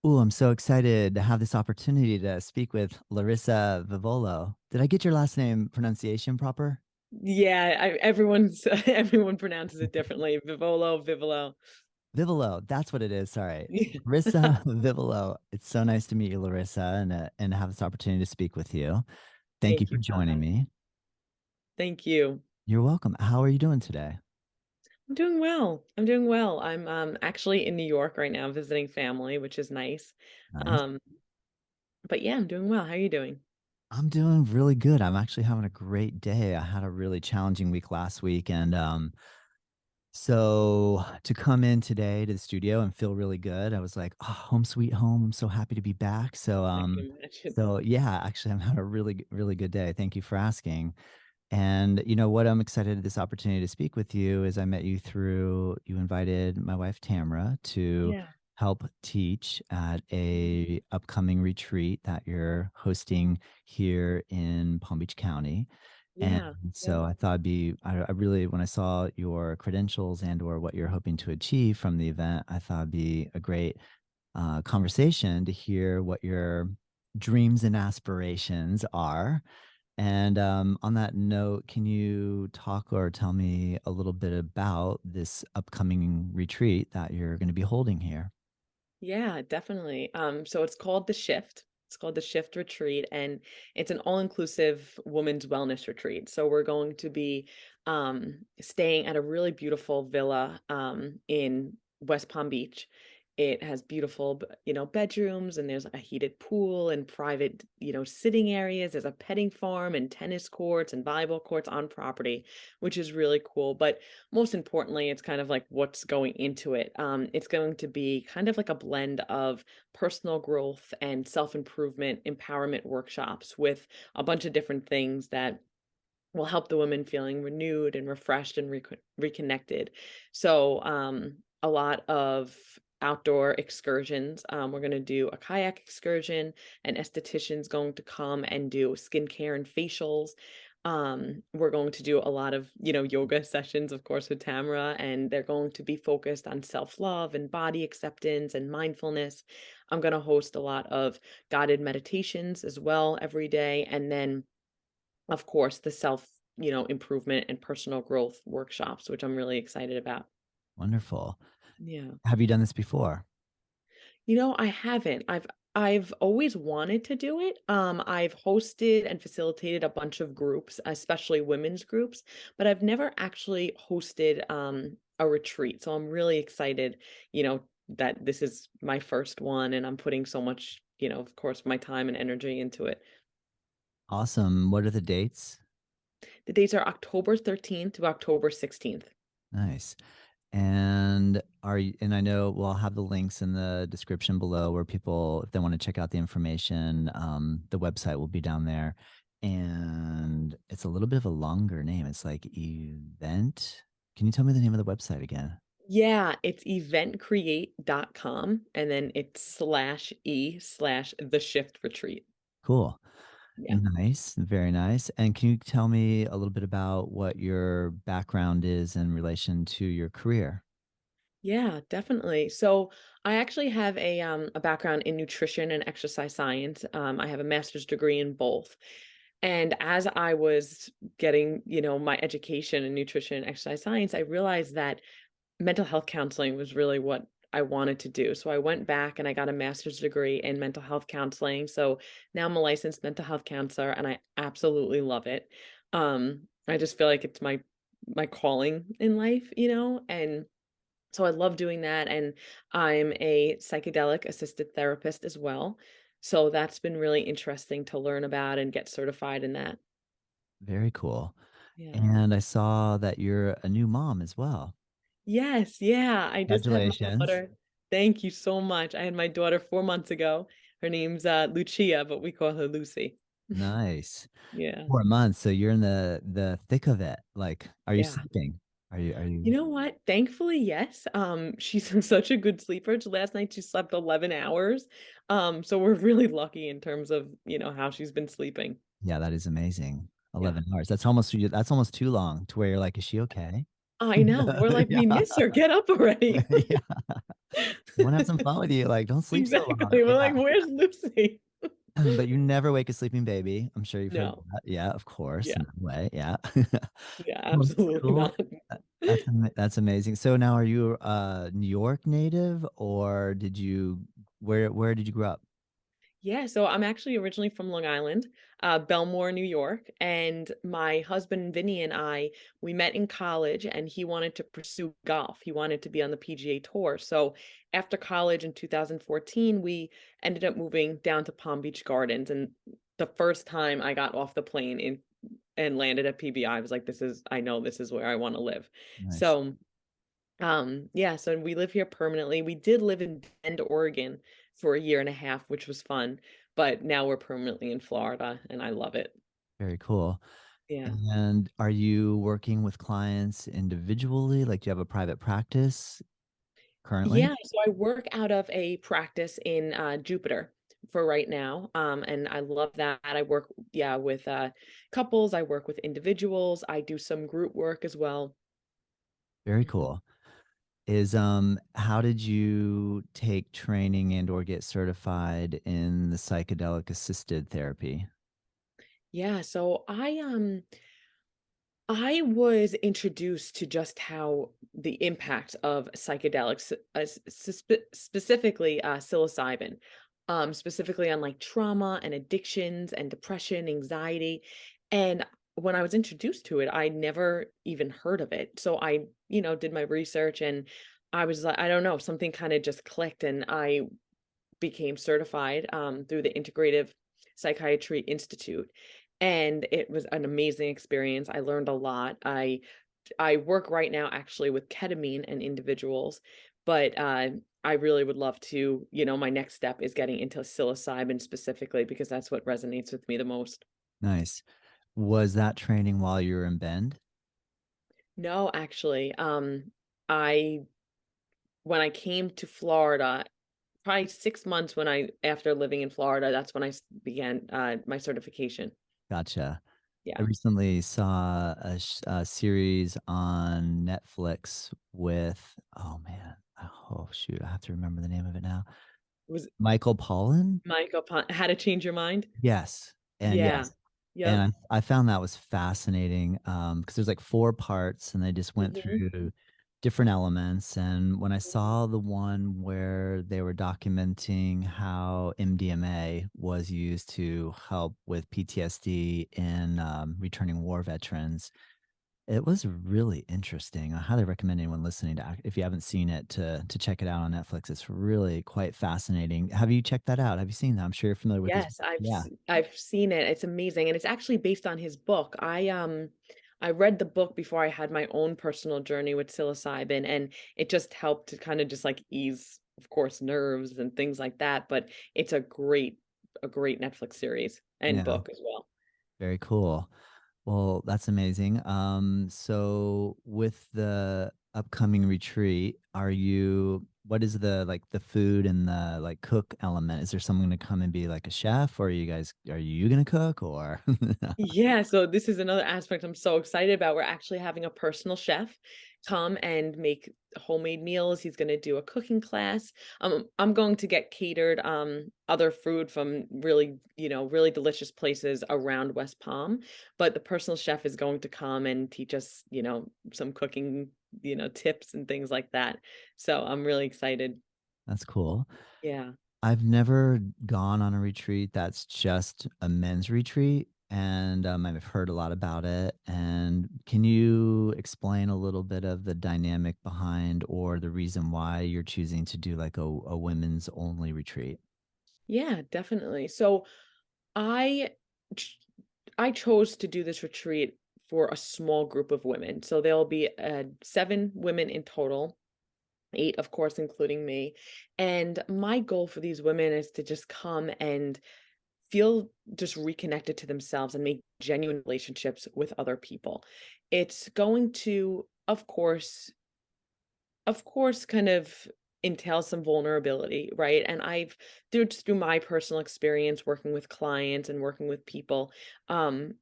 Oh, I'm so excited to have this opportunity to speak with Larisa Vivolo. Did I get your last name pronunciation proper? Yeah, everyone's everyone pronounces it differently. Vivolo, Vivolo. Vivolo, that's what it is. Sorry. Yeah. Larisa Vivolo. It's so nice to meet you, Larissa, and have this opportunity to speak with you. Thank you Thank for you, joining Todd. me. Thank you. You're welcome. How are you doing today? I'm doing well. I'm doing well. I'm actually in New York right now visiting family, which is nice. Nice. Um, but yeah, I'm doing well. How are you doing? I'm doing really good. I'm actually having a great day. I had a really challenging week last week, and so to come in today to the studio and feel really good, I was like, oh, home sweet home. I'm so happy to be back. So I can imagine. so yeah, actually I'm having a really good day. Thank you for asking. And you know what, I'm excited this opportunity to speak with you is I met you through you invited my wife Tamara to Yeah. help teach at a upcoming retreat that you're hosting here in Palm Beach County. And Yeah. Yeah. so I thought I really, when I saw your credentials and or what you're hoping to achieve from the event, I thought it'd be a great conversation to hear what your dreams and aspirations are. And on that note, can you talk or tell me a little bit about this upcoming retreat that you're going to be holding here? Yeah, definitely. So it's called The Shift. It's called the Shift Retreat, and it's an all-inclusive women's wellness retreat. So we're going to be staying at a really beautiful villa in West Palm Beach. It has beautiful, bedrooms, and there's a heated pool and private, sitting areas. There's a petting farm and tennis courts and volleyball courts on property, which is really cool. But most importantly, it's kind of like what's going into it. It's going to be kind of like a blend of personal growth and self improvement, empowerment workshops with a bunch of different things that will help the women feeling renewed and refreshed and reconnected. So, a lot of outdoor excursions. We're going to do a kayak excursion. An esthetician's going to come and do skincare and facials. We're going to do a lot of, yoga sessions, of course, with Tamara, and they're going to be focused on self-love and body acceptance and mindfulness. I'm going to host a lot of guided meditations as well every day. And then of course, the self, improvement and personal growth workshops, which I'm really excited about. Wonderful. Yeah. Have you done this before? I haven't. I've always wanted to do it. I've hosted and facilitated a bunch of groups, especially women's groups, but I've never actually hosted a retreat. So I'm really excited, that this is my first one and I'm putting so much, of course, my time and energy into it. Awesome. What are the dates? The dates are October 13th to October 16th. Nice. And and I know we'll have the links in the description below where people, if they want to check out the information, the website will be down there. And it's a little bit of a longer name. It's like event. Can you tell me the name of the website again? Yeah, it's eventcreate.com and then it's /e/ the shift retreat. Cool. Yeah. Nice. Very nice. And can you tell me a little bit about what your background is in relation to your career? Yeah, definitely. So I actually have a background in nutrition and exercise science. I have a master's degree in both. And as I was getting, my education in nutrition and exercise science, I realized that mental health counseling was really what I wanted to do. So I went back and I got a master's degree in mental health counseling. So now I'm a licensed mental health counselor and I absolutely love it. I just feel like it's my calling in life, and so I love doing that. And I'm a psychedelic assisted therapist as well. So that's been really interesting to learn about and get certified in that. Very cool. Yeah. And I saw that you're a new mom as well. Yes, yeah, I just had my Congratulations. daughter. Thank you so much. I had my daughter 4 months ago. Her name's, Lucia, but we call her Lucy. Nice. Yeah, 4 months. So you're in the thick of it. Like, are you yeah. sleeping? Are You you know what? Thankfully, yes. She's such a good sleeper. Last night she slept 11 hours. So we're really lucky in terms of, how she's been sleeping. Yeah, that is amazing. Yeah. 11 hours. That's almost too long to where you're like, is she okay? I know. We're like, Yeah. "We miss her. Get up already." Yeah. I want to have some fun with you. Like, don't sleep so long. Exactly. We're Yeah. like, "Where's Lucy?" But you never wake a sleeping baby. I'm sure you've heard No. that. Yeah, of course. Yeah. In that way. Yeah. Yeah, Well, that's absolutely cool. not. That's amazing. So now are you a New York native or did you where did you grow up? Yeah, so I'm actually originally from Long Island, Belmore, New York, and my husband Vinny and I, we met in college, and he wanted to pursue golf. He wanted to be on the PGA Tour. So after college in 2014, we ended up moving down to Palm Beach Gardens. And the first time I got off the plane in and landed at PBI, I was like, I know this is where I want to live. Nice. So yeah, so we live here permanently. We did live in Bend, Oregon for a year and a half, which was fun, but now we're permanently in Florida and I love it. Very cool. Yeah. And are you working with clients individually? Like, do you have a private practice currently? Yeah, so I work out of a practice in Jupiter for right now. And I love that. I work, yeah, with couples, I work with individuals, I do some group work as well. Very Mhm. cool. Is how did you take training and or get certified in the psychedelic assisted therapy? Yeah, so I was introduced to just how the impact of psychedelics, specifically psilocybin, specifically on like trauma and addictions and depression, anxiety. And when I was introduced to it, I never even heard of it. So I, did my research and I was like, I don't know, something kind of just clicked and I became certified through the Integrative Psychiatry Institute, and it was an amazing experience. I learned a lot. I work right now actually with ketamine and individuals, but I really would love to. My next step is getting into psilocybin specifically because that's what resonates with me the most. Nice. Was that training while you were in Bend? No, actually, I when I came to Florida, probably 6 months when I after living in Florida, that's when began my certification. Gotcha. I Yeah. recently saw a series on Netflix with, oh man, oh shoot, I have to remember the name of it now. Was Michael Pollan? Mike upon How to Change Your Mind? Yes. And Yeah. yes. Yep. And I found that was fascinating because there's like four parts and they just went Mhm. through different elements. And when I Mhm. saw the one where they were documenting how MDMA was used to help with PTSD in returning war veterans, it was really interesting. I highly recommend anyone listening to if you haven't seen it to check it out on Netflix. It's really quite fascinating. Have you checked that out? Have you seen that? I'm sure you're familiar with his. Yes, Yeah. I've seen it. It's amazing, and it's actually based on his book. I read the book before I had my own personal journey with psilocybin, and it just helped to kind of just like ease, of course, nerves and things like that. But it's a great Netflix series and Yeah. book as well. Very cool. Well, that's amazing. So with the upcoming retreat, what is the like the food and the like cook element? Is there someone going to come and be like a chef, or are you going to cook or? Yeah, so this is another aspect I'm so excited about. We're actually having a personal chef come and make homemade meals. He's going to do a cooking class. I'm going to get catered other food from really delicious places around West Palm, but the personal chef is going to come and teach us, some cooking, tips and things like that. So I'm really excited. That's cool. Yeah. I've never gone on a retreat that's just a men's retreat, and I've heard a lot about it. And can you explain a little bit of the dynamic behind or the reason why you're choosing to do like a women's only retreat? Yeah, definitely. So I ch I chose to do this retreat for a small group of women. So there'll be 7 women in total, 8, of course, including me. And my goal for these women is to just come and feel just reconnected to themselves and make genuine relationships with other people. It's going to, of course, kind of entails some vulnerability, right? And I've through my personal experience working with clients and working with people, um,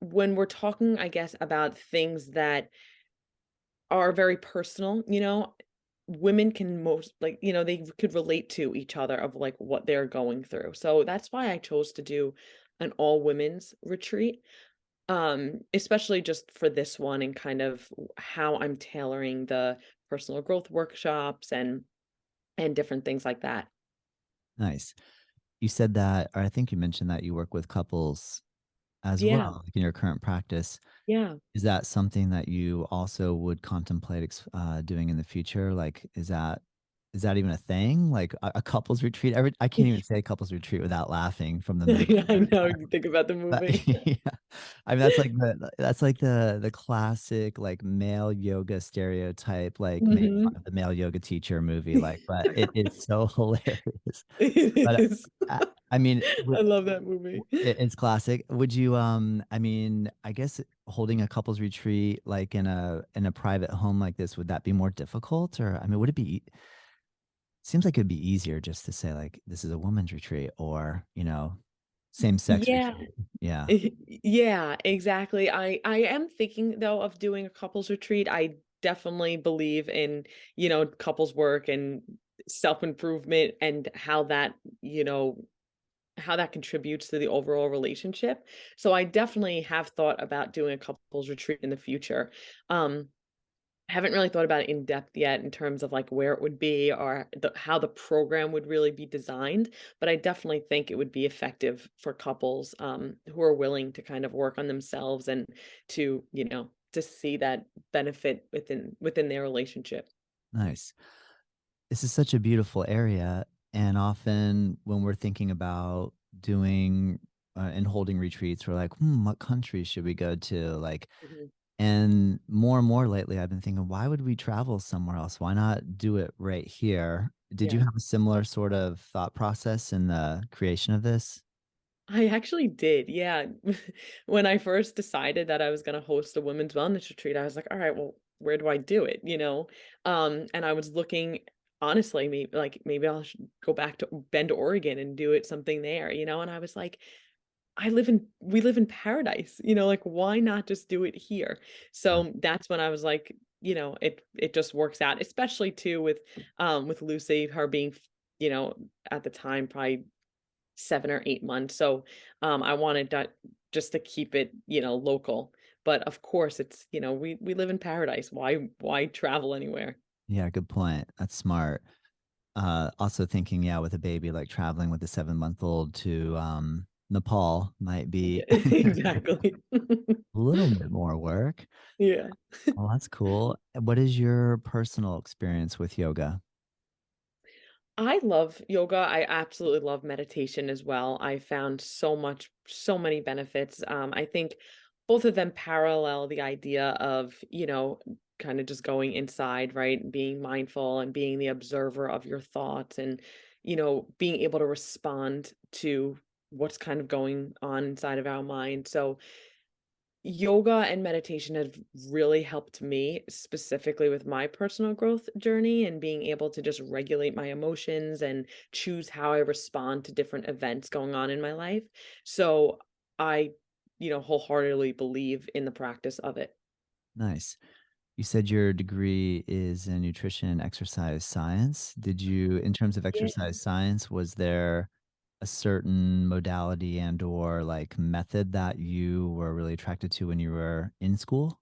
when we're talking, I guess, about things that are very personal, women can most like, they could relate to each other of like what they're going through. So that's why I chose to do an all women's retreat. Especially just for this one and kind of how I'm tailoring the personal growth workshops and different things like that. Nice. You said that, or I think you mentioned that you work with couples as Yeah. well, like in your current practice. Yeah. Is that something that you also would contemplate doing in the future? Like, is that even a thing? Like a couples retreat? I can't even say couples retreat without laughing from the movie. Yeah, I know, you think about the But movie. yeah, I mean that's like the classic like male yoga stereotype, like make fun Mhm. of the male yoga teacher movie, like, but it is so hilarious. It But is. I, I mean, I love that movie. it's classic. Would you I mean, I guess holding a couples retreat like in a private home like this, would that be more difficult? Or I mean, would it be seems like it'd be easier just to say like this is a women's retreat or, same sex Yeah. retreat. Yeah. Yeah, exactly. I am thinking though of doing a couples retreat. I definitely believe in, couples work and self-improvement and how that contributes to the overall relationship. So I definitely have thought about doing a couples retreat in the future. Um I haven't really thought about it in depth yet in terms of like where it would be or how the program would really be designed, but I definitely think it would be effective for couples who are willing to kind of work on themselves and to see that benefit within their relationship. Nice. This is such a beautiful area. And often when we're thinking about doing and holding retreats, we're like, what country should we go to? Like, Mhm. and more lately, I've been thinking, why would we travel somewhere else? Why not do it right here? Did you Yeah. have a similar sort of thought process in the creation of this? I actually did, yeah. When I first decided that I was gonna host a women's wellness retreat, I was like, "All right, well, where do I do it?" And I was looking honestly, maybe I should go back to Bend, Oregon and do it something there, and I was like, we live in paradise, like, why not just do it here? Yeah. So that's when I was like, it just works out, especially too with Lucy, her being, at the time, probably 7 or 8 months. So, I wanted that just to keep it, local. But of course, we live in paradise. Why travel anywhere? Yeah, good point. That's smart. Also thinking, yeah, with a baby, like traveling with a 7-month-old to Nepal might be Yeah, exactly. a little bit more work. Yeah. Well, that's cool. What is your personal experience with yoga? I love yoga. I absolutely love meditation as well. I found so many benefits. I think both of them parallel the idea of, kind of just going inside, right? And being mindful and being the observer of your thoughts and, being able to respond to what's kind of going on inside of our mind. So, yoga and meditation have really helped me specifically with my personal growth journey and being able to just regulate my emotions and choose how I respond to different events going on in my life. So I, wholeheartedly believe in the practice of it. Nice. You said your degree is in nutrition and exercise science. Did you, in terms of Yeah. exercise science, was there a certain modality and or like method that you were really attracted to when you were in school?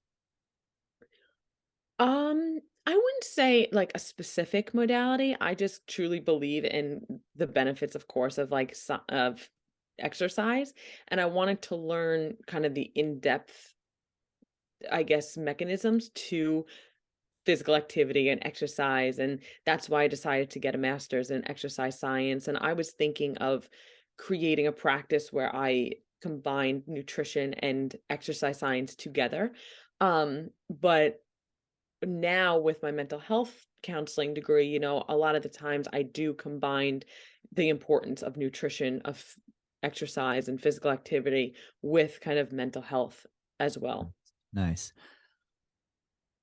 I wouldn't say like a specific modality. I just truly believe in the benefits, of course, of of exercise. And I wanted to learn kind of the in-depth, I guess, mechanisms to physical activity and exercise, and that's why I decided to get a master's in exercise science, and I was thinking of creating a practice where I combined nutrition and exercise science together. But now with my mental health counseling degree, a lot of the times I do combine the importance of nutrition, of exercise and physical activity with kind of mental health as well. Nice.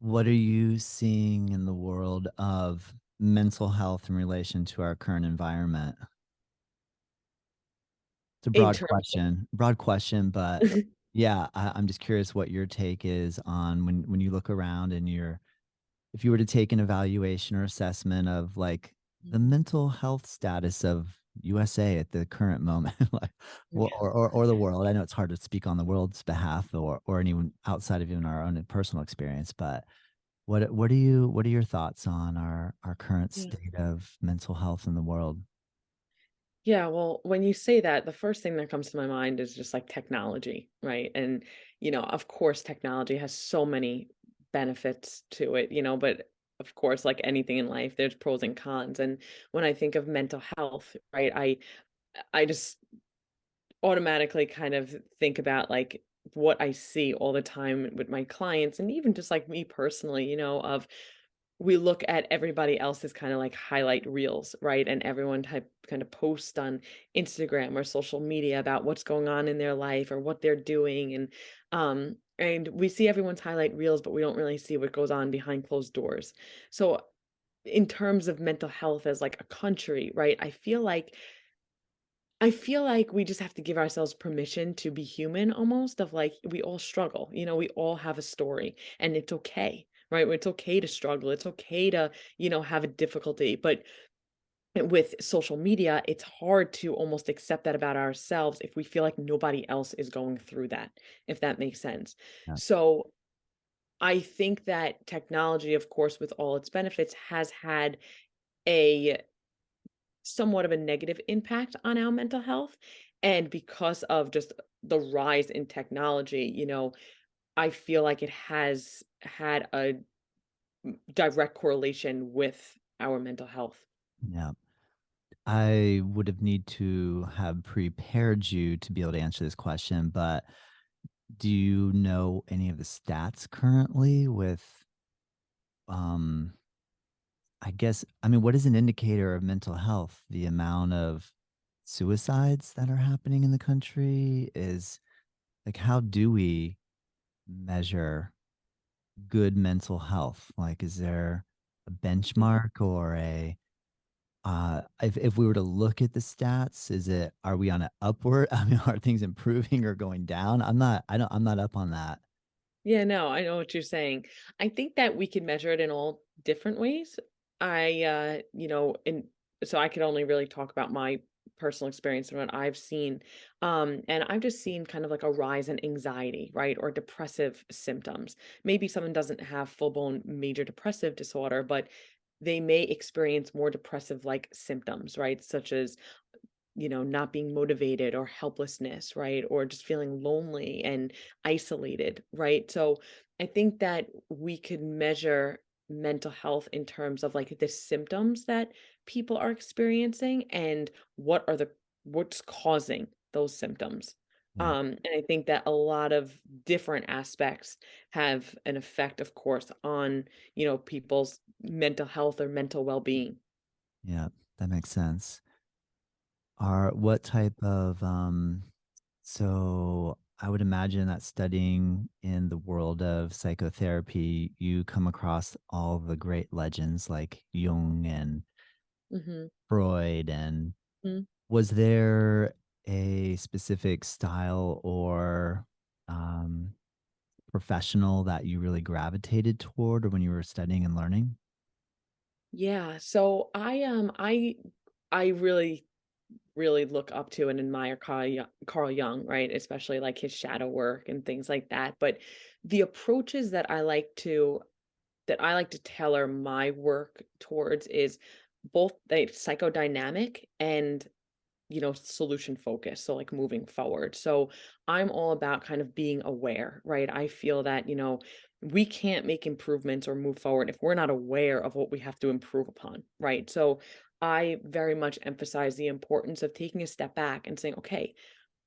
What are you seeing in the world of mental health in relation to our current environment? It's a In terms broad question, but of yeah, I'm just curious what your take is on when you look around and you're if you were to take an evaluation or assessment of like the Mhm. mental health status of USA at the current moment, like, Yeah. or the world. I know it's hard to speak on the world's behalf or anyone outside of even our own personal experience, but what are your thoughts on our current Yeah. state of mental health in the world? Yeah, well, when you say that, the first thing that comes to my mind is just like technology, right? And, of course, technology has so many benefits to it, but of course, like anything in life, there's pros and cons. And when I think of mental health, right, I just automatically kind of think about like what I see all the time with my clients and even just like me personally, of we look at everybody else's kind of like highlight reels, right? And everyone type kind of post on Instagram or social media about what's going on in their life or what they're doing. And we see everyone's highlight reels, but we don't really see what goes on behind closed doors. So in terms of mental health as like a country, right? I feel like we just have to give ourselves permission to be human almost of like we all struggle. We all have a story and it's okay. Right? It's okay to struggle. It's okay to, have a difficulty. But with social media, it's hard to almost accept that about ourselves if we feel like nobody else is going through that, if that makes sense. Yeah, So I think that technology, of course, with all its benefits, has had a somewhat of a negative impact on our mental health. And because of just the rise in technology, I feel like it has had a direct correlation with our mental health. yeah. I would have need to have prepared you to be able to answer this question, but do you know any of the stats currently with um I guess, I mean, what is an indicator of mental health? The amount of suicides that are happening in the country is like, how do we measure good mental health? Like, is there a benchmark or if we were to look at the stats, are we on an upward? I mean, are things improving or going down? I'm not up on that. Yeah, no, I know what you're saying. I think that we can measure it in all different ways. And so I could only really talk about my personal experience and what I've seen. And I've just seen kind of like a rise in anxiety, right? Or depressive symptoms. Maybe someone doesn't have full-blown major depressive disorder, but they may experience more depressive like symptoms, right? Such as not being motivated or helplessness, right? Or just feeling lonely and isolated, right? So I think that we could measure mental health in terms of like the symptoms that people are experiencing and what's causing those symptoms. Yeah. And I think that a lot of different aspects have an effect, of course, on, people's mental health or mental well-being. Yeah. That makes sense. Are what type of so I would imagine that studying in the world of psychotherapy, you come across all the great legends like Jung and Hmm. Freud. And was there a specific style or um, professional that you really gravitated toward or when you were studying and learning? Yeah, so I really look up to and admire Carl Jung, right? Especially like his shadow work and things like that. But the approaches that I like to tailor my work towards is both the psychodynamic and solution focus. So like moving forward. So I'm all about kind of being aware, right? I feel that, we can't make improvements or move forward if we're not aware of what we have to improve upon, right? So I very much emphasize the importance of taking a step back and saying, okay,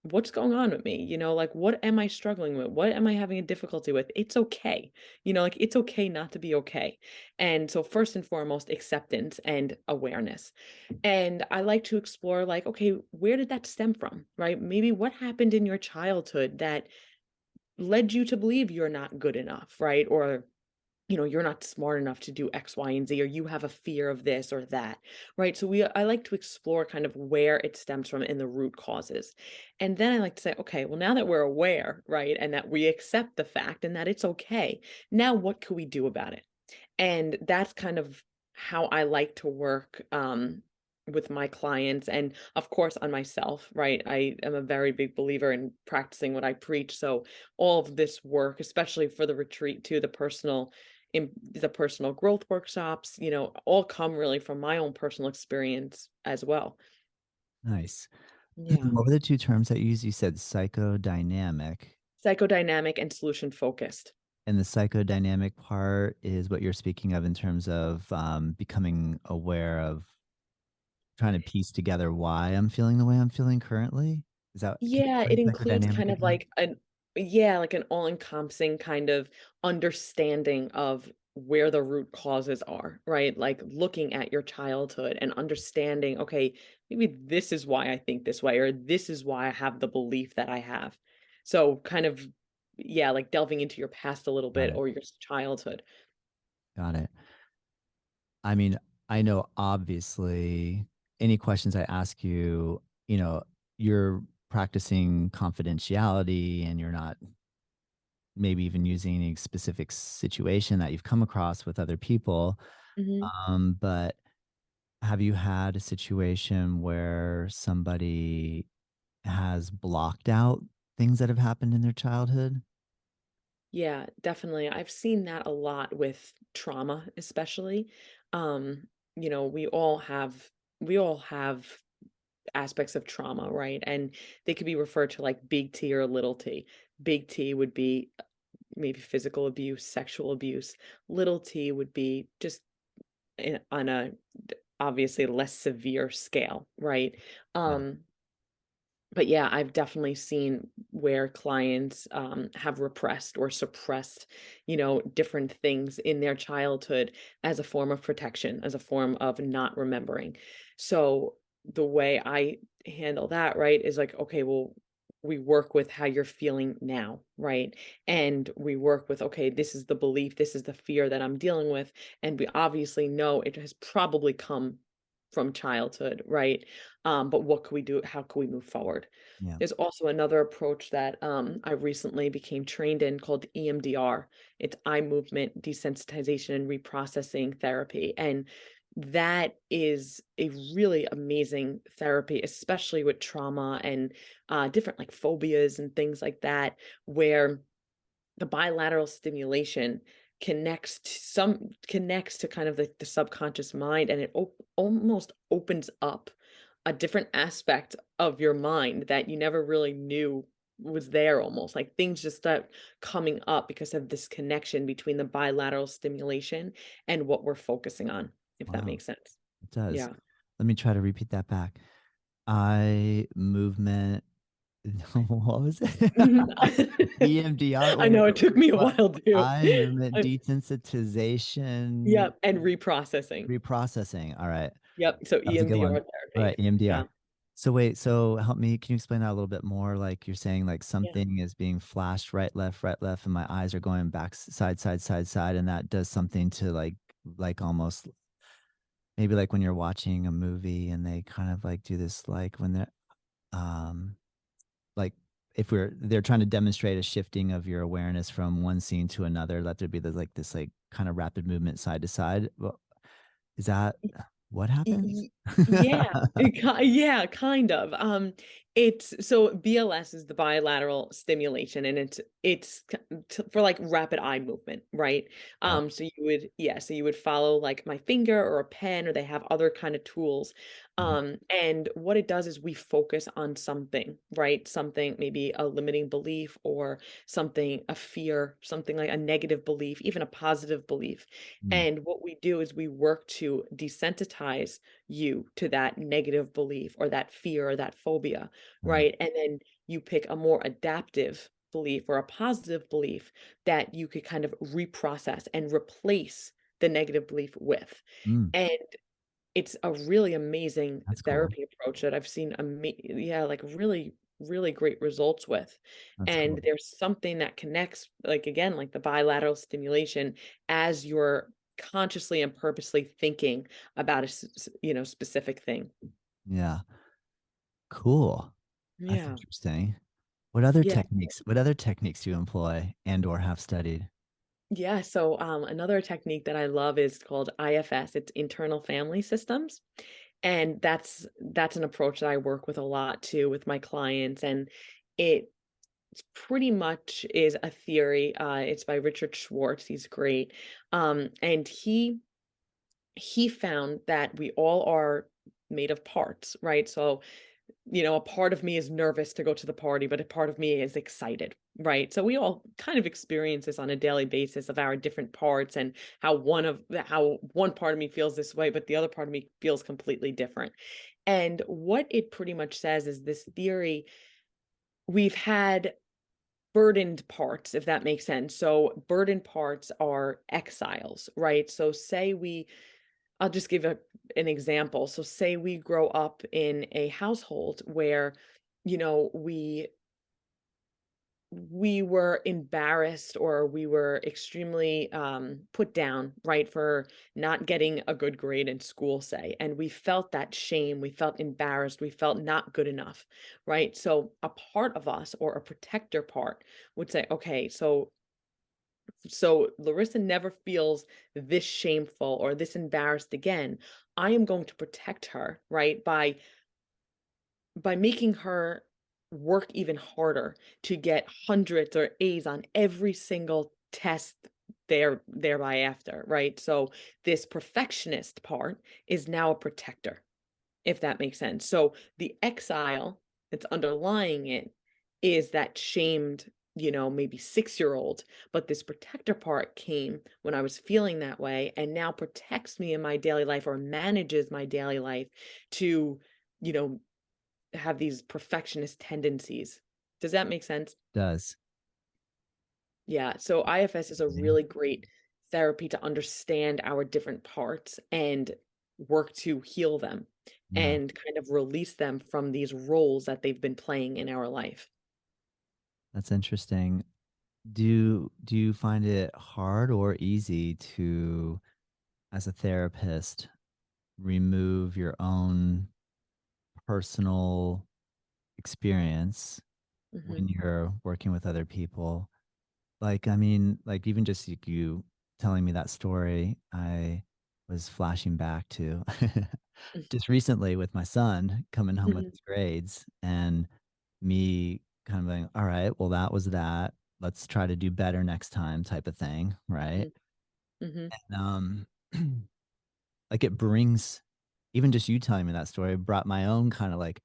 what's going on with me? Like what am I struggling with? What am I having a difficulty with? It's okay. Like it's okay not to be okay. And so first and foremost, acceptance and awareness. And I like to explore like, okay, where did that stem from? Right? Maybe what happened in your childhood that led you to believe you're not good enough, right? Or you're not smart enough to do X, Y, and Z, or you have a fear of this or that, right? So I like to explore kind of where it stems from and the root causes. And then I like to say, okay, well, now that we're aware, right, and that we accept the fact and that it's okay, now what can we do about it? And that's kind of how I like to work, with my clients and, of course, on myself, right? I am a very big believer in practicing what I preach. So all of this work, especially for the retreat too, the personal growth workshops, all come really from my own personal experience as well. Nice. Yeah. What were the two terms that you used? You said psychodynamic, Psychodynamic and solution focused. and the psychodynamic part is what you're speaking of in terms of becoming aware of trying to piece together why I'm feeling the way I'm feeling currently. Is that, can you Yeah, it explain includes psychodynamic kind of again? like an yeah, like an all-encompassing kind of understanding of where the root causes are, right? Like looking at your childhood and understanding, okay, maybe this is why I think this way, or this is why I have the belief that I have. So kind of, yeah, like delving into your past a little Got bit it. or your childhood. Got it. I mean, I know obviously any questions I ask you, you're practicing confidentiality and you're not maybe even using any specific situation that you've come across with other people. Mhm. But have you had a situation where somebody has blocked out things that have happened in their childhood? Yeah, definitely. I've seen that a lot with trauma, especially. Um, we all have aspects of trauma, right? And they could be referred to like big T or little t. Big T would be maybe physical abuse, sexual abuse. Little t would be just on a obviously less severe scale, right? Yeah. Um, but yeah, I've definitely seen where clients have repressed or suppressed, different things in their childhood as a form of protection, as a form of not remembering. So the way I handle that, right, is like, okay, well, we work with how you're feeling now, right? And we work with, okay, this is the belief, this is the fear that I'm dealing with. And we obviously know it has probably come from childhood, right? But what can we do? How can we move forward? Yeah. There's also another approach that I recently became trained in called EMDR. It's eye movement desensitization and reprocessing therapy. And that is a really amazing therapy, especially with trauma and different like phobias and things like that, where the bilateral stimulation connects to kind of the subconscious mind, and it almost opens up a different aspect of your mind that you never really knew was there, almost like things just start coming up because of this connection between the bilateral stimulation and what we're focusing on, if that Wow. makes sense. It does. Yeah. Let me try to repeat that back. Eye movement. What was it? Mhm. EMDR. I Wait, know it took me a what? while too. Eye movement I desensitization Yep, and reprocessing. reprocessing. All right. Yep, so That was a good EMDR one. All right, therapy. EMDR. Yeah, So wait, so help me. Can you explain that a little bit more? Like you're saying, like yeah. something is being flashed right, left, and my eyes are going back, side, and that does something to like almost maybe like when you're watching a movie and they kind of like do this, like when they're um like if they're trying to demonstrate a shifting of your awareness from one scene to another, let there be like this like kind of rapid movement side to side. Well, is that what Y happens? y Yeah, yeah, kind of, it's so BLS is the bilateral stimulation, and it's k t for, like, rapid eye movement, right? Yeah. So you would follow, like, my finger or a pen, or they have other kinda tools, Mhm. and what it does is we focus on something, right? Something, maybe a limiting belief or something, a fear, something like a negative belief, even a positive belief, Mm. and what we do is we work to desensitize you to that negative belief or that fear or that phobia, Right. right? And then you pick a more adaptive belief or a positive belief that you could kind of reprocess and replace the negative belief with. Mm. And it's a really amazing That's cool. therapy approach that I've seen yeah, like really, really great results with. That's And cool. there's something that connects, like again, like the bilateral stimulation as you're consciously and purposely thinking about a specific thing. Yeah. Cool. That's Yeah. interesting. Yeah. What other techniques do you employ and or have studied? Yeah, so another technique that I love is called IFS. It's internal family systems. And that's an approach that I work with a lot too with my clients. And it pretty much is a theory. It's by Richard Schwartz. He's great. And he found that we all are made of parts, right? So, a part of me is nervous to go to the party, but a part of me is excited, right? So we all kind of experience this on a daily basis of our different parts and how one part of me feels this way, but the other part of me feels completely different. And what it pretty much says is this theory, we've had burdened parts, if that makes sense. So burdened parts are exiles, right? So I'll just give an example. So say we grow up in a household where, you know, we were embarrassed or we were extremely put down, right, for not getting a good grade in school, say, and we felt that shame, we felt embarrassed, we felt not good enough, right? So a part of us or a protector part would say, okay, so Larissa never feels this shameful or this embarrassed again. I am going to protect her, right? By making her work even harder to get hundreds or A's on every single test thereby after, right? So this perfectionist part is now a protector, if that makes sense. So the exile that's underlying it is that shamed, maybe 6-year old, but this protector part came when I was feeling that way and now protects me in my daily life or manages my daily life to, you know, have these perfectionist tendencies. Does that make sense? Does. Yeah. So IFS is a Amazing. really great therapy to understand our different parts and work to heal them Yeah, and kind of release them from these roles that they've been playing in our life. that's interesting. Do you find it hard or easy to, as a therapist, remove your own personal experience Mhm. when you're working with other people? Like, I mean, like even just you telling me that story, I was flashing back to just recently with my son coming home with Mhm. his grades and me kind of going, all right, well, that was that. Let's try to do better next time type of thing. Right. Mhm. Mhm. And like it brings even just you telling me that story brought my own kind of like,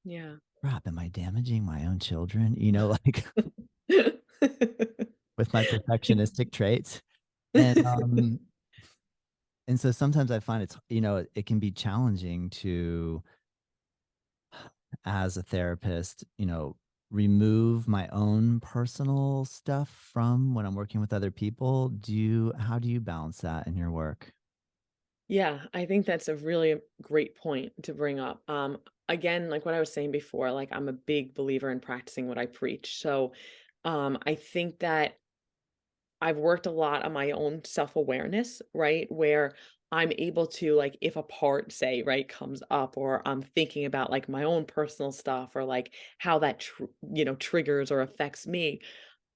Yeah. crap, am I damaging my own children? You know, like with my perfectionistic traits. And and so sometimes I find it's, it can be challenging to, as a therapist, remove my own personal stuff from when I'm working with other people. How do you balance that in your work? Yeah, I think that's a really great point to bring up. Again, like what I was saying before, like I'm a big believer in practicing what I preach. So, I think that I've worked a lot on my own self-awareness, right? Where I'm able to, like, if a part, say, right, comes up, or I'm thinking about like my own personal stuff, or like how that, triggers or affects me,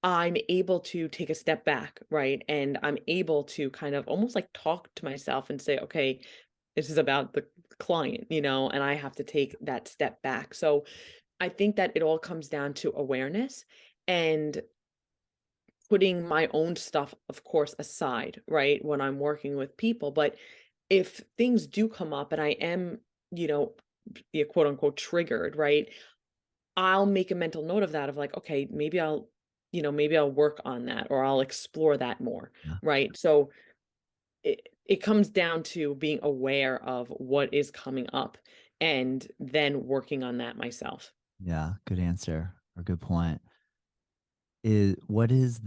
I'm able to take a step back, right? And I'm able to kind of almost like talk to myself and say, okay, this is about the client, and I have to take that step back. So I think that it all comes down to awareness and putting my own stuff, of course, aside, right, when I'm working with people. But if things do come up and I am, you know, quote unquote triggered, right, I'll make a mental note of that of like, okay, maybe I'll work on that or I'll explore that more, Yeah. right? So it comes down to being aware of what is coming up and then working on that myself. Yeah. Good answer or good point. What is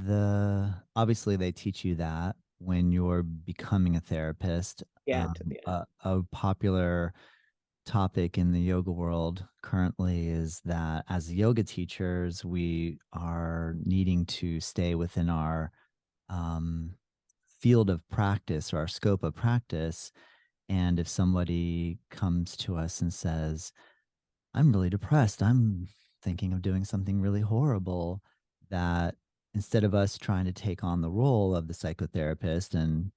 obviously they teach you that when you're becoming a therapist. Yeah, yeah. A popular topic in the yoga world currently is that as yoga teachers, we are needing to stay within our um, field of practice or our scope of practice. And if somebody comes to us and says, I'm really depressed, I'm thinking of doing something really horrible, that instead of us trying to take on the role of the psychotherapist, and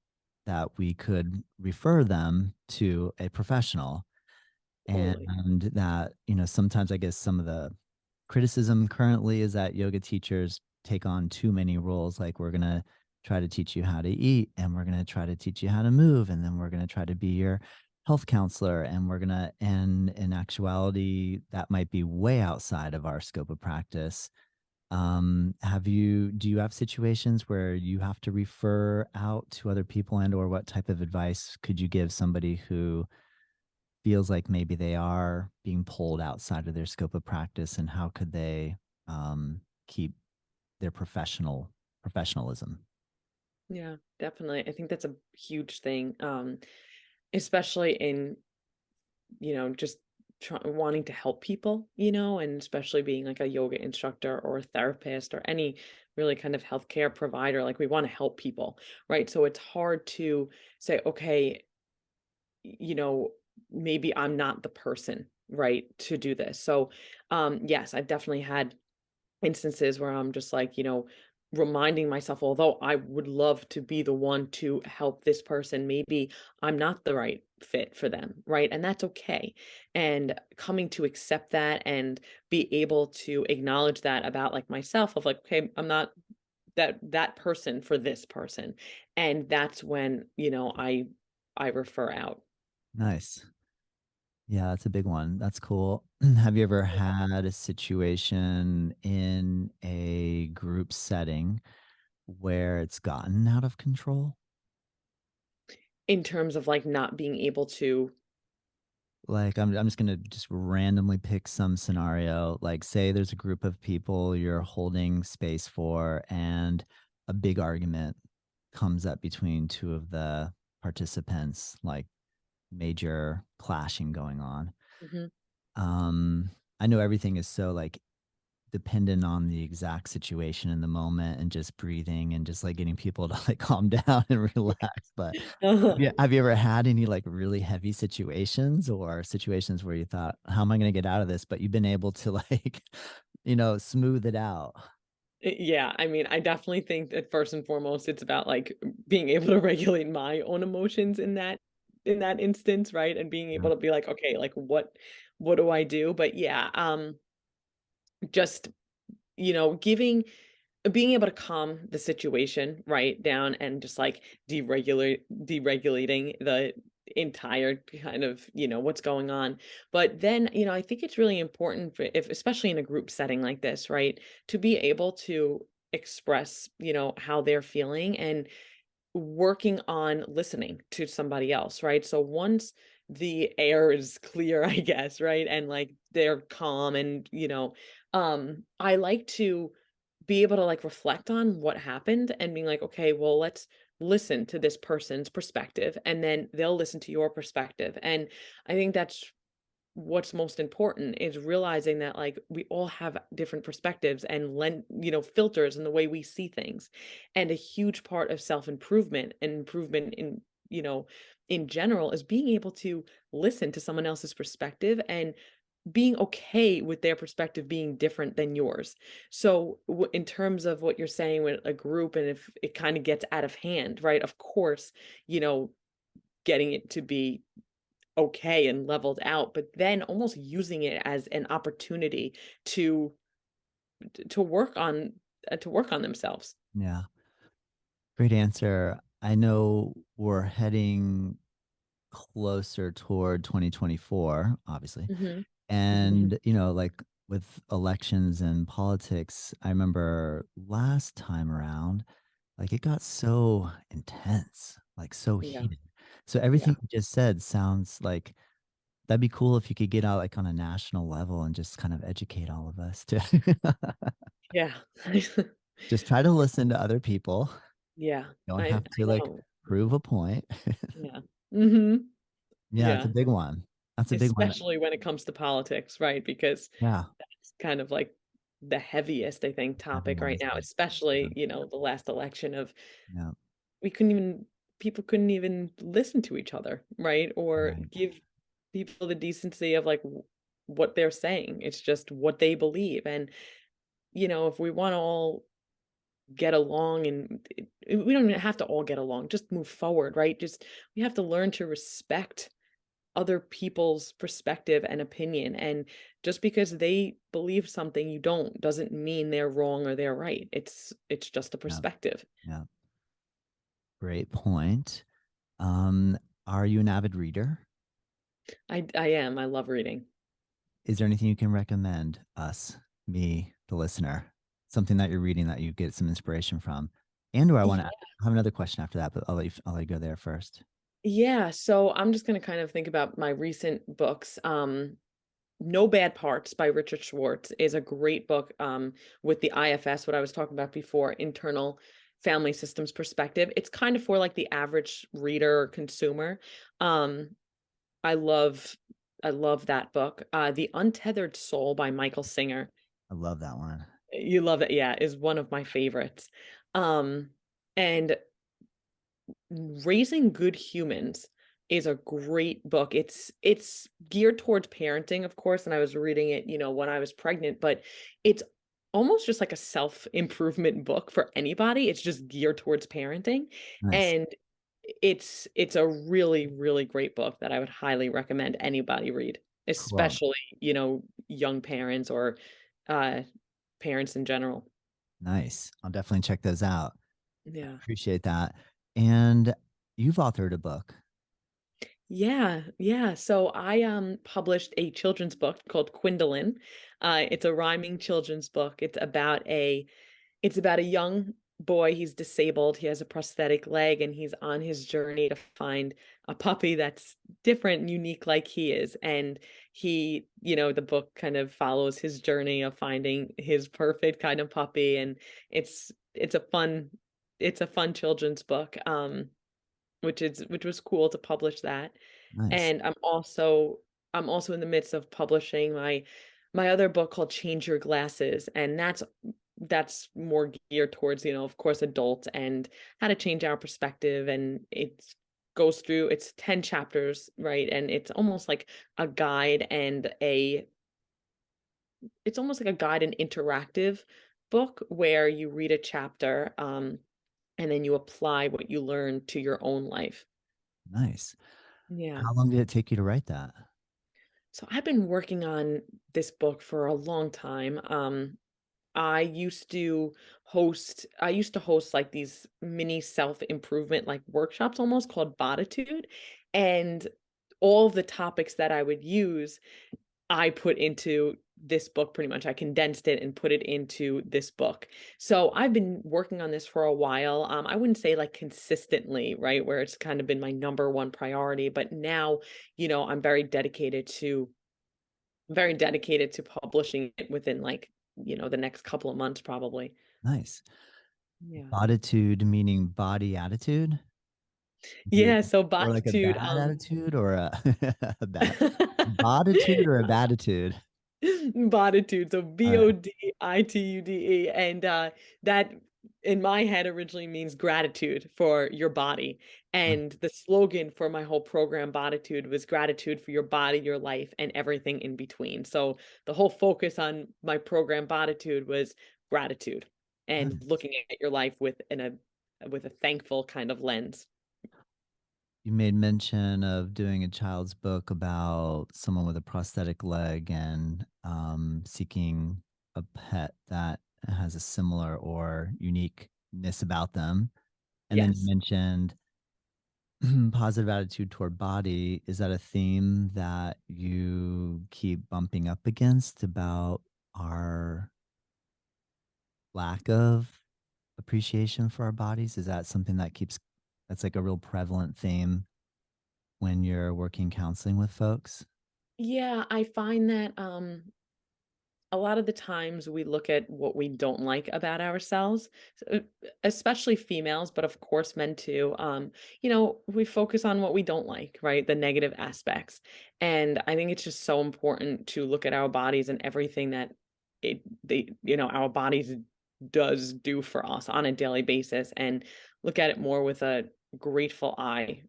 that we could refer them to a professional. Totally. And that, sometimes I guess some of the criticism currently is that yoga teachers take on too many roles. Like, we're going to try to teach you how to eat, and we're going to try to teach you how to move, and then we're going to try to be your health counselor, and we're going to, and in actuality, that might be way outside of our scope of practice. Do you have situations where you have to refer out to other people, and or what type of advice could you give somebody who feels like maybe they are being pulled outside of their scope of practice, and how could they keep their professionalism? Yeah, definitely. I think that's a huge thing, especially in, just wanting to help people, and especially being like a yoga instructor or a therapist or any really kind of healthcare provider. Like, we want to help people, right? So it's hard to say, okay, you know, maybe I'm not the person, right, to do this. So, yes, I've definitely had instances where I'm just like, reminding myself, although I would love to be the one to help this person, maybe I'm not the right fit for them, right? And that's okay. And coming to accept that and be able to acknowledge that about like myself of like, okay, I'm not that person for this person. And that's when, I refer out. Nice. Yeah, that's a big one. That's cool. Have you ever had a situation in a group setting where it's gotten out of control? In terms of like not being able to. Like, I'm just gonna just randomly pick some scenario. Like, say there's a group of people you're holding space for, and a big argument comes up between two of the participants, like major clashing going on. Mhm. Um, I know everything is so like dependent on the exact situation in the moment, and just breathing and just like getting people to like calm down and relax. But have you ever had any like really heavy situations, or situations where you thought, how am I going to get out of this? But you've been able to like, smooth it out. Yeah, I mean, I definitely think that first and foremost, it's about like being able to regulate my own emotions in that instance, right? And being able Yeah. to be like, okay, like what do I do? But yeah, just giving being able to calm the situation right down and just like deregulating the entire kind of what's going on. But then I think it's really important for, if especially in a group setting like this, right, to be able to express how they're feeling and working on listening to somebody else, right? So once the air is clear, I guess, right, and like they're calm and I like to be able to like reflect on what happened and being like, okay, well, let's listen to this person's perspective and then they'll listen to your perspective. And I think that's what's most important is realizing that like we all have different perspectives and filters in the way we see things. And a huge part of self-improvement and improvement you know in general is being able to listen to someone else's perspective and being okay with their perspective being different than yours. So, in terms of what you're saying with a group, and if it kind of gets out of hand, right? Of course, you know, getting it to be okay and leveled out, but then almost using it as an opportunity to to work on to work on themselves. Yeah. Great answer. I know we're heading closer toward 2024, obviously. Hmm. And, like with elections and politics, I remember last time around, like it got so intense, like so Yeah, heated. So yeah, everything you just said sounds like that'd be cool if you could get out like on a national level and just kind of educate all of us to yeah. just try to listen to other people. Yeah, You don't I have to like know. prove a point. Yeah. Hmm. Yeah, it's a Yeah. big one. That's a big one. Especially when it comes to politics, right? Because Yeah. that's kind of like the heaviest, I think, topic Everyone right is now, like, yeah, especially, the last election of yeah, we couldn't even people couldn't even listen to each other, right? Or right. give people the decency of like what they're saying. It's just what they believe. And, if we want to all get along, and we don't even have to all get along, just move forward, right? Just we have to learn to respect other people's perspective and opinion. And just because they believe something you don't doesn't mean they're wrong or they're right. It's just a Yeah. perspective. Yeah. Great point. Um, are you an avid reader? I am. I love reading. Is there anything you can recommend us, me, the listener, something that you're reading that you get some inspiration from? And do I want to have another question after that, but I'll let you go there first. Yeah, so I'm just gonna kind of think about my recent books. No Bad Parts by Richard Schwartz is a great book, with the IFS, what I was talking about before, internal family systems perspective. It's kind of for like the average reader or consumer. Um, I love I love that book. The Untethered Soul by Michael Singer. I love that one. You love it, yeah, is one of my favorites. And Raising Good Humans is a great book. It's geared towards parenting, of course, and I was reading it, when I was pregnant, but it's almost just like a self-improvement book for anybody. It's just geared towards parenting, Nice. and it's a really, really great book that I would highly recommend anybody read, Cool. especially, young parents or, uh, parents in general. Nice. I'll definitely check those out. I Yeah. appreciate that. And you've authored a book. Yeah, yeah. So I published a children's book called Quindolin. It's a rhyming children's book. It's about a young boy. He's disabled. He has a prosthetic leg, and he's on his journey to find a puppy that's different and unique like he is. And the book kind of follows his journey of finding his perfect kind of puppy. And it's a fun children's book. Which was cool to publish that. Nice. And I'm also in the midst of publishing my other book called Change Your Glasses, and that's more geared towards, of course, adults and how to change our perspective. And it's 10 chapters, right? And it's almost like a guide and interactive book where you read a chapter, and then you apply what you learn to your own life. Nice. Yeah. How long did it take you to write that? So I've been working on this book for a long time. I used to host like these mini self-improvement like workshops almost called Boditude. And all of the topics that I would use I put into this book pretty much. I condensed it and put it into this book. So I've been working on this for a while. I wouldn't say like consistently, right, where it's kind of been my number one priority, but now, I'm very dedicated to publishing it within like, the next couple of months probably. Nice. Yeah. Boditude meaning body attitude? B- Yeah, so Or like a Boditude, bad attitude or a, a bad boditude or a baditude? Boditude, so All right. Boditude, and, that in my head originally means gratitude for your body, Nice. and the slogan for my whole program, Boditude, was gratitude for your body, your life, and everything in between. So the whole focus on my program, Boditude, was gratitude and Nice. looking at your life with a thankful kind of lens. You made mention of doing a child's book about someone with a prosthetic leg and seeking a pet that has a similar or uniqueness about them. And then you Yes. mentioned positive attitude toward body. Is that a theme that you keep bumping up against about our lack of appreciation for our bodies? Is that something that's like a real prevalent theme when you're working counseling with folks? Yeah, I find that, a lot of the times we look at what we don't like about ourselves, especially females, but of course men too. We focus on what we don't like, right? The negative aspects. And I think it's just so important to look at our bodies and everything that our bodies does do for us on a daily basis, and look at it more with a grateful eye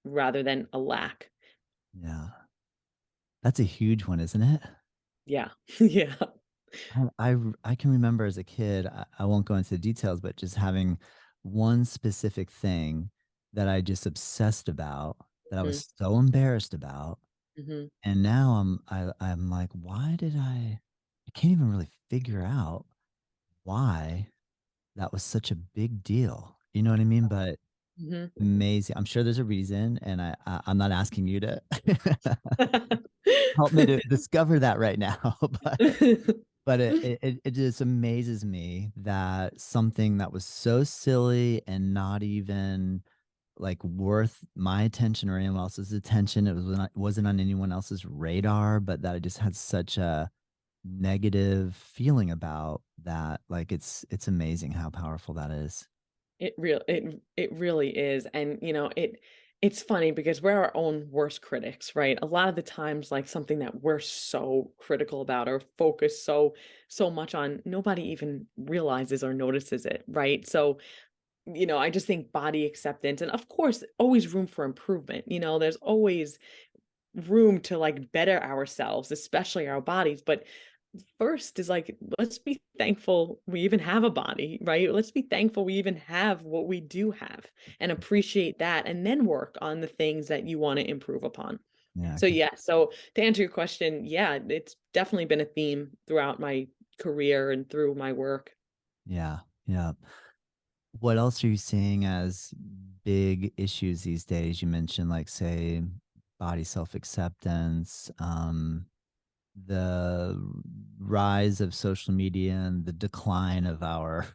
rather than a lack. Yeah. That's a huge one, isn't it? Yeah. Yeah. I can remember as a kid, I won't go into the details, but just having one specific thing that I just obsessed about, that I Mhm, was so embarrassed about. mhm. And now I'm like, why did I can't even really figure out why that was such a big deal. You know what I mean? But Mhm. amazing. I'm sure there's a reason, and I'm not asking you to help me to discover that right now, but it just amazes me that something that was so silly and not even like worth my attention or anyone else's attention. Wasn't on anyone else's radar, but that I just had such a negative feeling about that. Like it's amazing how powerful that is. It really is, and, it's funny because we're our own worst critics, right? A lot of the times, like, something that we're so critical about or focus so much on, nobody even realizes or notices it, right? So, I just think body acceptance and, of course, always room for improvement, there's always room to, like, better ourselves, especially our bodies, but first is like, let's be thankful we even have a body, right? Let's be thankful we even have what we do have and appreciate that and then work on the things that you want to improve upon. Yeah, So yeah, so to answer your question, yeah, it's definitely been a theme throughout my career and through my work. yeah, yeah. What else are you seeing as big issues these days? You mentioned, like, say, body self-acceptance, the rise of social media and the decline of our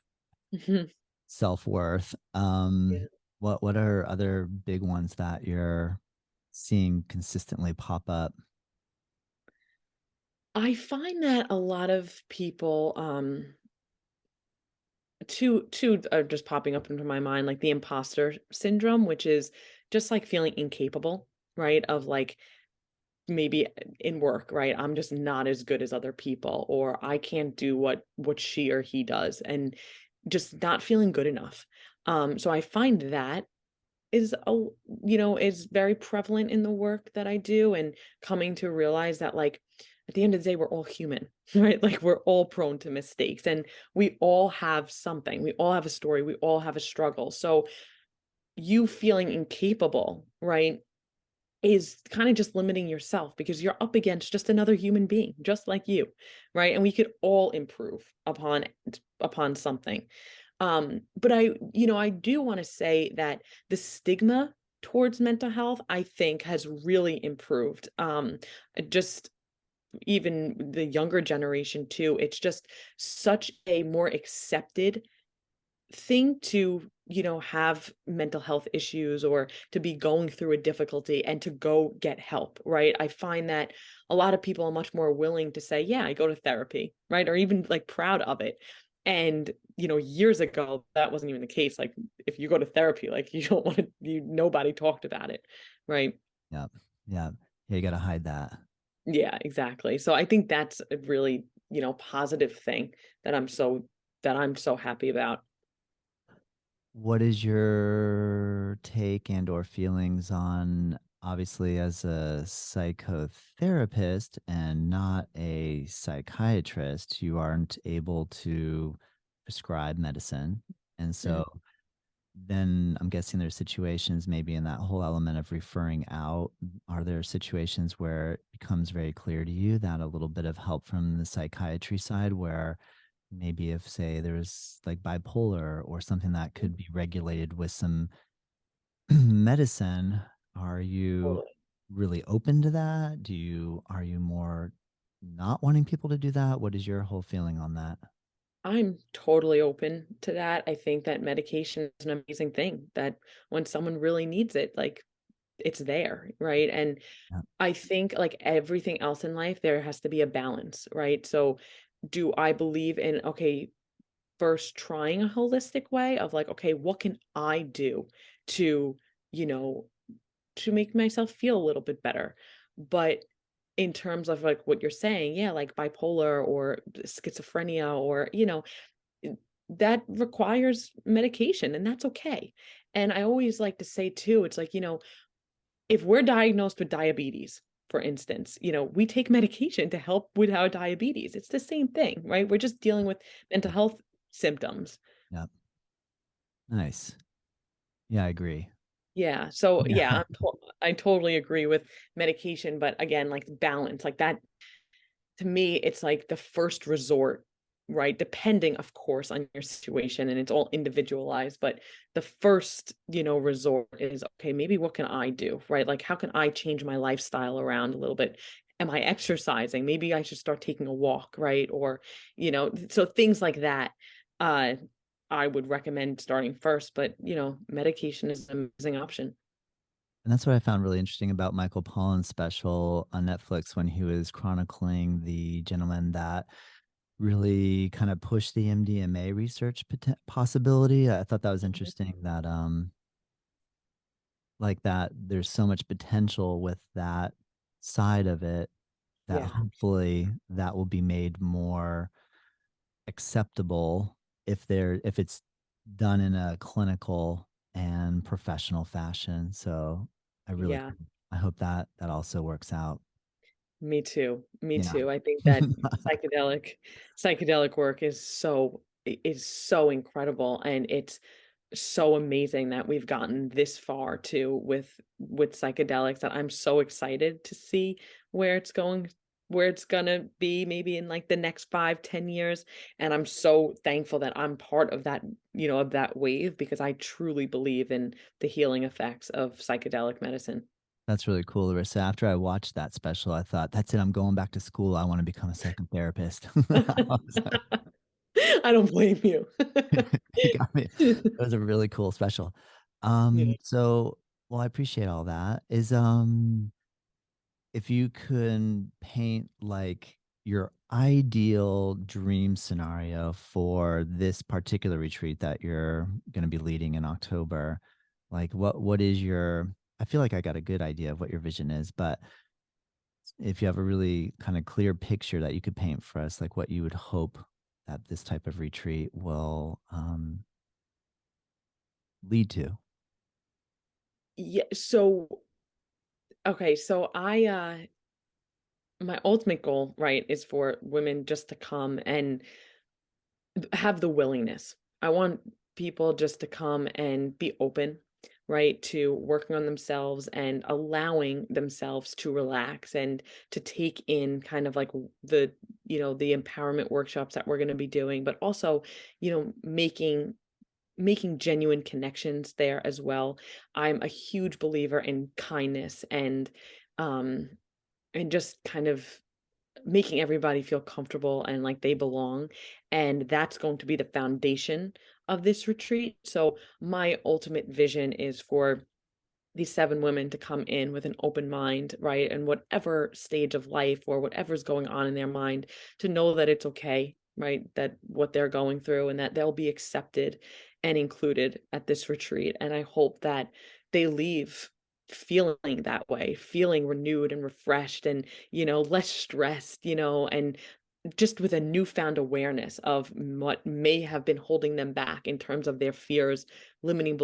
Mhm. self-worth. What are other big ones that you're seeing consistently pop up? I find that a lot of people, two are just popping up into my mind, like the imposter syndrome, which is just like feeling incapable, right? Of like maybe in work, right? I'm just not as good as other people, or I can't do what she or he does, and just not feeling good enough. So I find that is is very prevalent in the work that I do, and coming to realize that, like, at the end of the day, we're all human, right? Like, we're all prone to mistakes, and we all have something. We all have a story. We all have a struggle. So you feeling incapable, right, is kind of just limiting yourself because you're up against just another human being, just like you, right? And we could all improve upon something. But I do want to say that the stigma towards mental health, I think, has really improved. Just even the younger generation too. It's just such a more accepted thing to, have mental health issues or to be going through a difficulty and to go get help, right? I find that a lot of people are much more willing to say, yeah, I go to therapy, right? Or even like proud of it. And, years ago, that wasn't even the case. Like, if you go to therapy, like, you don't want to, nobody talked about it, right? Yep. Yeah. Yeah, you gotta hide that. Yeah, exactly. So I think that's a really, positive thing that I'm so happy about. What is your take and or feelings on, obviously, as a psychotherapist and not a psychiatrist, you aren't able to prescribe medicine. And Mhm. so then I'm guessing there's situations maybe in that whole element of referring out. Are there situations where it becomes very clear to you that a little bit of help from the psychiatry side, where maybe if, say, there's like bipolar or something that could be regulated with some medicine, are you Totally. really open to that? Are you more not wanting people to do that? What is your whole feeling on that? I'm totally open to that. I think that medication is an amazing thing that when someone really needs it, like, it's there, right? And Yeah. I think, like everything else in life, there has to be a balance, right? So, do I believe in, okay, first trying a holistic way of like, okay, what can I do to, you know, to make myself feel a little bit better? But in terms of like what you're saying, yeah, like bipolar or schizophrenia or, uh, that requires medication, and that's okay. And I always like to say too, it's like, if we're diagnosed with diabetes, for instance, we take medication to help with our diabetes. It's the same thing, right? We're just dealing with mental health symptoms. Yep. Nice. Yeah, I agree. Yeah. So Yeah. yeah, I totally agree with medication, but again, like balance, like that to me, it's like the first resort, right? Depending, of course, on your situation, and it's all individualized, but the first, resort is okay, maybe what can I do, right? Like, how can I change my lifestyle around a little bit? Am I exercising? Maybe I should start taking a walk, right? Or, so things like that. Uh, I would recommend starting first, but medication is an amazing option. And that's what I found really interesting about Michael Pollan's special on Netflix when he was chronicling the gentleman that really kind of pushed the MDMA research possibility. I thought that was Mhm. interesting that like that there's so much potential with that side of it that Yeah. hopefully that will be made more acceptable if it's done in a clinical and professional fashion. So I really Yeah. I hope that that also works out. Me too. Me Yeah. too. I think that psychedelic work is so incredible, and it's so amazing that we've gotten this far too with psychedelics, that I'm so excited to see where it's going, where it's gonna be maybe in like the next 5, 10 years. And I'm so thankful that I'm part of that, of that wave, because I truly believe in the healing effects of psychedelic medicine. That's really cool, Larissa. After I watched that special, I thought, that's it. I'm going back to school. I want to become a psychotherapist. I was like, I don't blame you. you got me. It was a really cool special. Yeah. So well, I appreciate all that. If you could paint like your ideal dream scenario for this particular retreat that you're going to be leading in October, like what is your I feel like I got a good idea of what your vision is, but if you have a really kind of clear picture that you could paint for us, like what you would hope that this type of retreat will lead to. Yeah, so okay, so my ultimate goal, right, is for women just to come and have the willingness. I want people just to come and be open, right, to working on themselves and allowing themselves to relax and to take in kind of like the empowerment workshops that we're going to be doing, but also, making genuine connections there as well. I'm a huge believer in kindness um and just kind of making everybody feel comfortable and like they belong. And that's going to be the foundation of this retreat. So my ultimate vision is for these 7 women to come in with an open mind, right? And whatever stage of life or whatever's going on in their mind, to know that it's okay, right? That what they're going through, and that they'll be accepted and included at this retreat. And I hope that they leave feeling that way, feeling renewed and refreshed and, less stressed, and just with a newfound awareness of what may have been holding them back in terms of their fears, limiting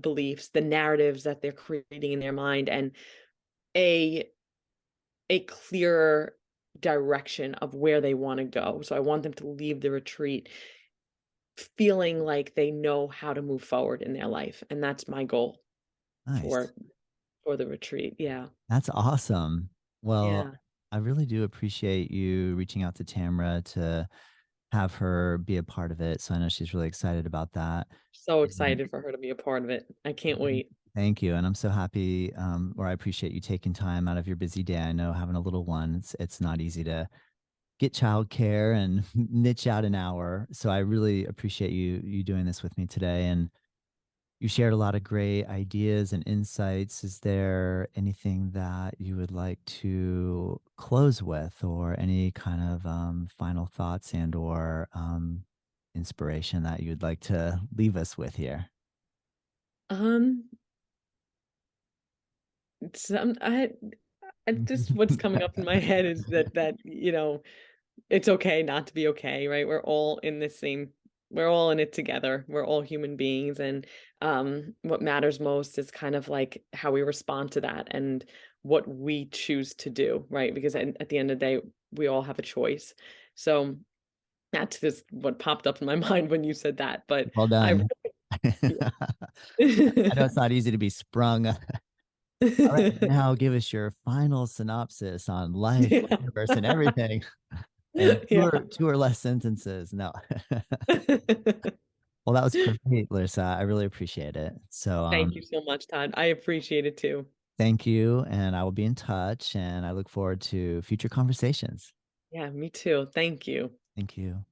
beliefs, the narratives that they're creating in their mind, and a a clearer direction of where they want to go. So I want them to leave the retreat feeling like they know how to move forward in their life, and that's my goal Nice. for the retreat. Yeah. That's awesome. Well, Yeah. I really do appreciate you reaching out to Tamara to have her be a part of it. So I know she's really excited about that. So And excited for her to be a part of it. I can't wait. thank you. And I'm so happy, or I appreciate you taking time out of your busy day. I know having a little one, it's not easy to get childcare and niche out an hour. So I really appreciate you doing this with me today. And you shared a lot of great ideas and insights. Is there anything that you would like to close with, or any kind of final thoughts and or inspiration that you'd like to leave us with here? Um, some I just what's coming up in my head is that it's okay not to be okay, right? We're all in it together. We're all human beings, and what matters most is kind of like how we respond to that, and what we choose to do, right? Because at the end of the day, we all have a choice. So that's just what popped up in my mind when you said that. But Well I done. yeah. I know it's not easy to be sprung. All right, now give us your final synopsis on life, Yeah. universe, and everything. And Yeah. two or less sentences. No. Well, that was great, Larissa. I really appreciate it. So, Thank you so much, Todd. I appreciate it too. thank you, and I will be in touch, and I look forward to future conversations. Yeah, me too. Thank you. Thank you.